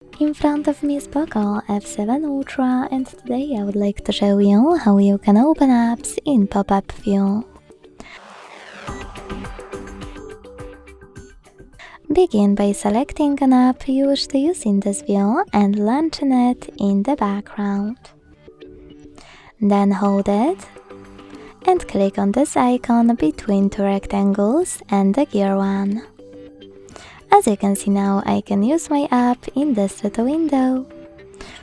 In front of me is POCO F7 Ultra, and today I would like to show you how you can open apps in pop-up view. Begin by selecting an app you wish to use in this view and launching it in the background. Then hold it and click on this icon between two rectangles and the gear one. As you can see now, I can use my app in this little window.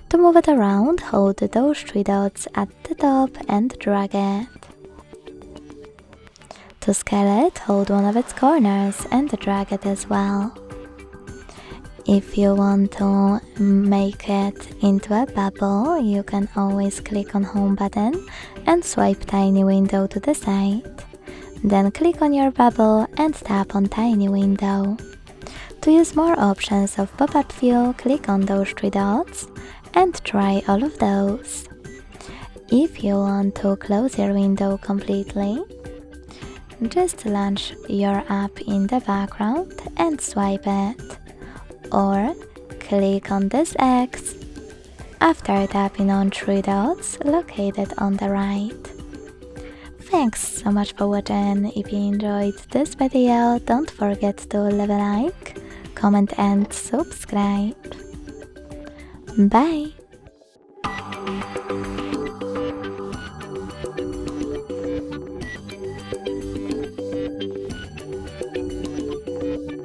To move it around, hold those three dots at the top and drag it. To scale it, hold one of its corners and drag it as well. If you want to make it into a bubble, you can always click on Home button and swipe Tiny Window to the side. Then click on your bubble and tap on Tiny Window. To use more options of pop-up view, click on those three dots and try all of those. If you want to close your window completely, just launch your app in the background and swipe it, or click on this X after tapping on three dots located on the right. Thanks so much for watching. If you enjoyed this video, don't forget to leave a like, comment and subscribe. Bye!